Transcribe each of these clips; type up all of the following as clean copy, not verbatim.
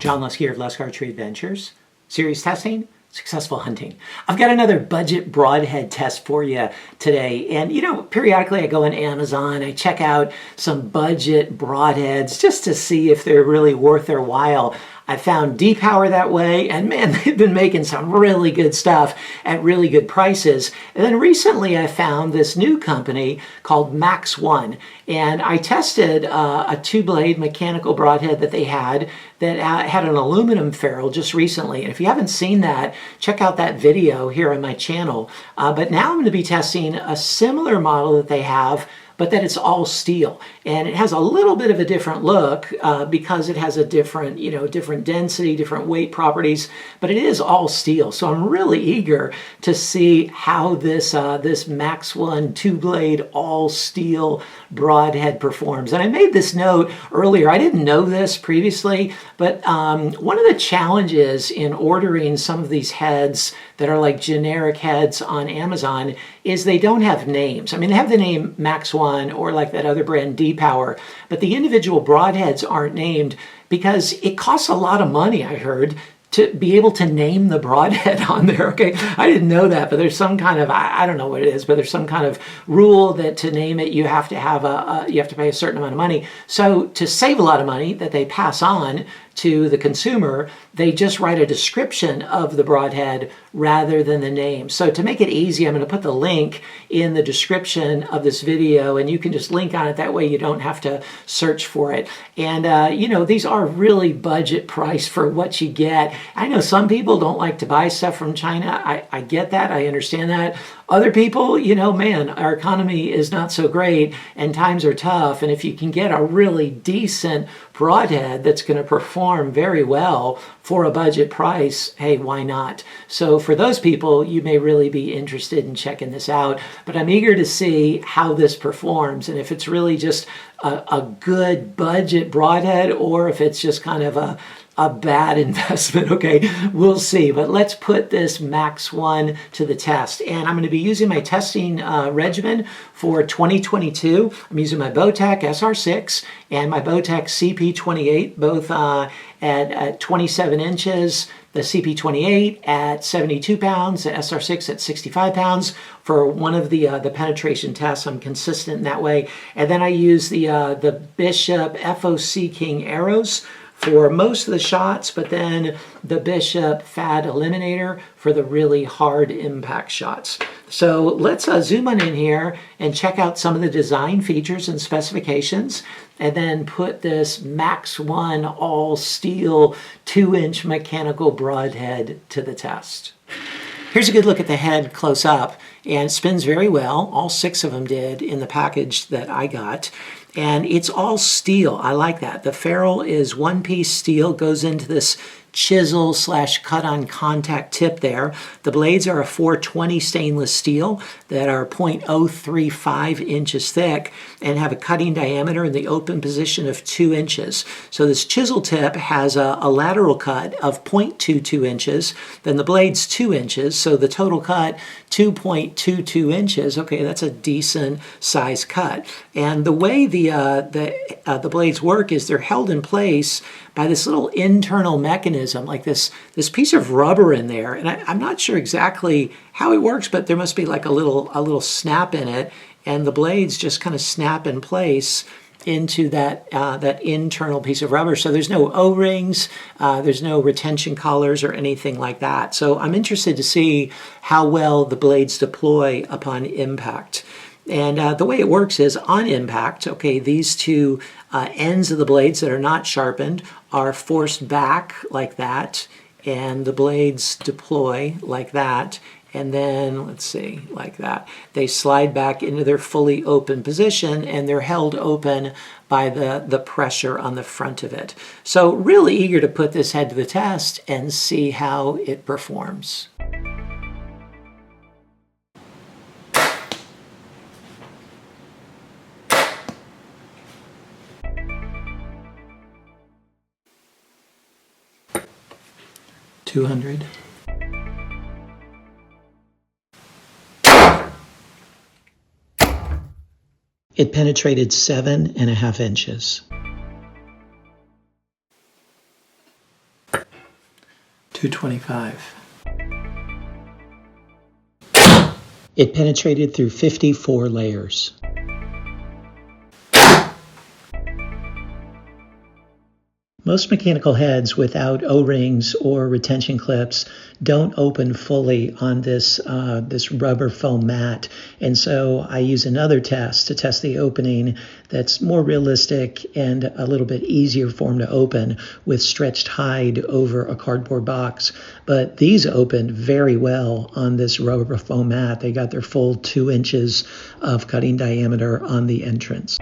John Lusk here of Lusk Archery Adventures. Serious testing, successful hunting. I've got another budget broadhead test for you today. And you know, periodically I go on Amazon, I check out some budget broadheads just to see if they're really worth their while. I found D-Power that way, and man, they've been making some really good stuff at really good prices. And then recently I found this new company called Maxone, and I tested a two-blade mechanical broadhead that they had that had an aluminum ferrule just recently. And if you haven't seen that, check out that video here on my channel. But now I'm going to be testing a similar model that they have, but that it's all steel, and it has a little bit of a different look because it has a different, different density, different weight properties, but it is all steel. So I'm really eager to see how this Maxone two-blade all steel broadhead performs. And I made this note earlier. I didn't know this previously, but one of the challenges in ordering some of these heads that are like generic heads on Amazon is they don't have names. I mean, they have the name Maxone or like that other brand D-Power, but the individual broadheads aren't named because it costs a lot of money, I heard, to be able to name the broadhead on there. Okay, I didn't know that, but there's some kind of, I don't know what it is, but there's some kind of rule that to name it, you have to have you have to pay a certain amount of money. So to save a lot of money that they pass on to the consumer, they just write a description of the broadhead rather than the name. So to make it easy, I'm going to put the link in the description of this video, and you can just link on it. That way you don't have to search for it. And these are really budget price for what you get. I know some people don't like to buy stuff from China. I get that. I understand that. Other people, man, our economy is not so great and times are tough. And if you can get a really decent broadhead that's going to perform very well for a budget price, hey, why not? So for those people, you may really be interested in checking this out. But I'm eager to see how this performs and if it's really just a good budget broadhead or if it's just kind of a bad investment. Okay, we'll see. But let's put this Maxone to the test. And I'm going to be using my testing regimen for 2022. I'm using my Bowtech SR6 and my Bowtech CP28, both at 27 inches. The CP28 at 72 pounds, the SR6 at 65 pounds for one of the penetration tests. I'm consistent in that way. And then I use the Bishop FOC King arrows for most of the shots, but then the Bishop Fad Eliminator for the really hard impact shots. So let's zoom on in here and check out some of the design features and specifications, and then put this Maxone all steel 2-inch mechanical broadhead to the test. Here's a good look at the head close up, and it spins very well. All 6 of them did in the package that I got. And it's all steel. I like that. The ferrule is one-piece steel, goes into this chisel / cut on contact tip there. The blades are a 420 stainless steel that are 0.035 inches thick and have a cutting diameter in the open position of 2 inches. So this chisel tip has a lateral cut of 0.22 inches, then the blade's 2 inches, so the total cut 2.22 inches. Okay, that's a decent size cut. And the way the blades work is they're held in place by this little internal mechanism, like this piece of rubber in there. And I'm not sure exactly how it works, but there must be like a little snap in it, and the blades just kind of snap in place into that internal piece of rubber. So there's no O-rings, there's no retention collars or anything like that. So I'm interested to see how well the blades deploy upon impact. And the way it works is on impact, okay, these two ends of the blades that are not sharpened are forced back like that, and the blades deploy like that, and then, let's see, like that. They slide back into their fully open position, and they're held open by the pressure on the front of it. So really eager to put this head to the test and see how it performs. $200. It It penetrated 7.5 inches. 225. It penetrated through 54 layers. Most mechanical heads without O-rings or retention clips don't open fully on this rubber foam mat. And so I use another test to test the opening that's more realistic and a little bit easier for them to open with stretched hide over a cardboard box. But these opened very well on this rubber foam mat. They got their full 2 inches of cutting diameter on the entrance.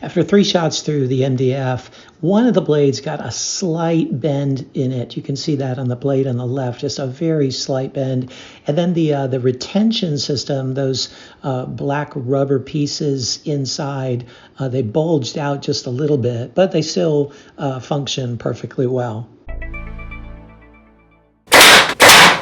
After 3 shots through the MDF, one of the blades got a slight bend in it. You can see that on the blade on the left, just a very slight bend. And then the retention system, those black rubber pieces inside, they bulged out just a little bit, but they still function perfectly well.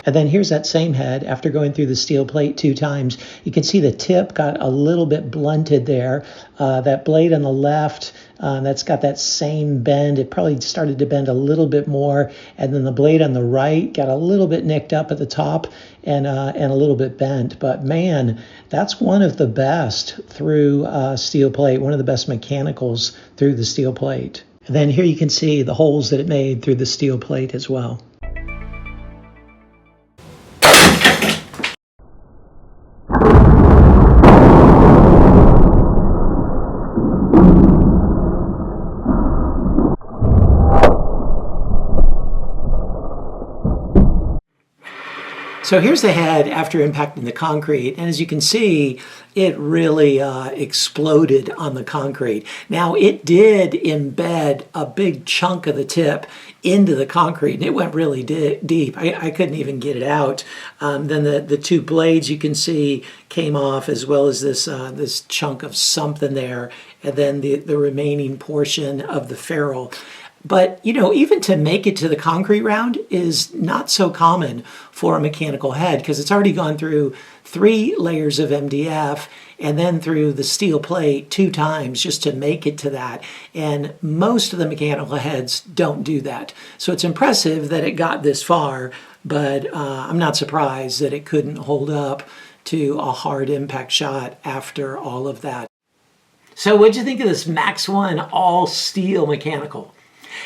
And then here's that same head. After going through the steel plate 2 times, you can see the tip got a little bit blunted there. That blade on the left, that's got that same bend. It probably started to bend a little bit more. And then the blade on the right got a little bit nicked up at the top and a little bit bent. But man, that's one of the best through steel plate, one of the best mechanicals through the steel plate. And then here you can see the holes that it made through the steel plate as well. So here's the head after impacting the concrete, and as you can see, it really exploded on the concrete. Now, it did embed a big chunk of the tip into the concrete, and it went really deep. I couldn't even get it out. Then the 2 blades you can see came off, as well as this chunk of something there, and then the remaining portion of the ferrule. But, you know, even to make it to the concrete round is not so common for a mechanical head, because it's already gone through 3 layers of MDF and then through the steel plate 2 times just to make it to that. And most of the mechanical heads don't do that. So it's impressive that it got this far, but I'm not surprised that it couldn't hold up to a hard impact shot after all of that. So what'd you think of this Maxone all steel mechanical?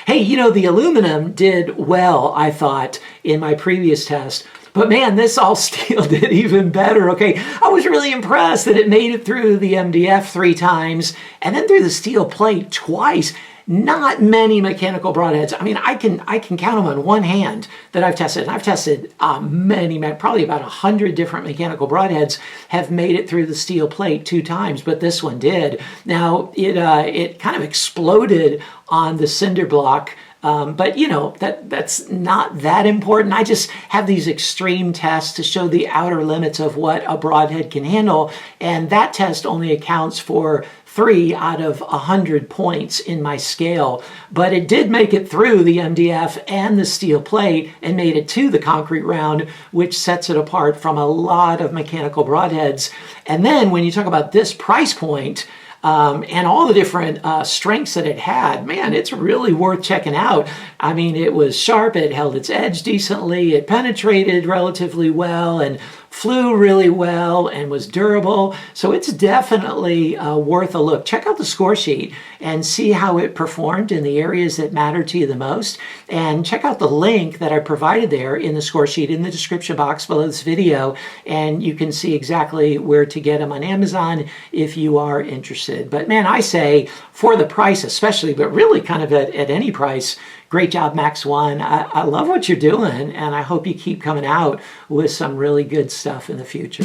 Hey, you know, the aluminum did well, I thought, in my previous test. But man, this all steel did even better, okay? I was really impressed that it made it through the MDF 3 times and then through the steel plate twice. Not many mechanical broadheads. I mean, I can count them on one hand that I've tested. And I've tested many, probably about 100 different mechanical broadheads have made it through the steel plate 2 times, but this one did. Now, it kind of exploded on the cinder block. But you know, that's not that important. I just have these extreme tests to show the outer limits of what a broadhead can handle. And that test only accounts for 3 out of 100 points in my scale. But it did make it through the MDF and the steel plate and made it to the concrete round, which sets it apart from a lot of mechanical broadheads. And then when you talk about this price point, and all the different strengths that it had, man, it's really worth checking out. I mean, it was sharp, it held its edge decently, it penetrated relatively well, and flew really well and was durable. So it's definitely worth a look. Check out the score sheet and see how it performed in the areas that matter to you the most. And check out the link that I provided there in the score sheet in the description box below this video. And you can see exactly where to get them on Amazon if you are interested. But man, I say for the price especially, but really kind of at any price, great job, Maxone. I love what you're doing, and I hope you keep coming out with some really good stuff in the future.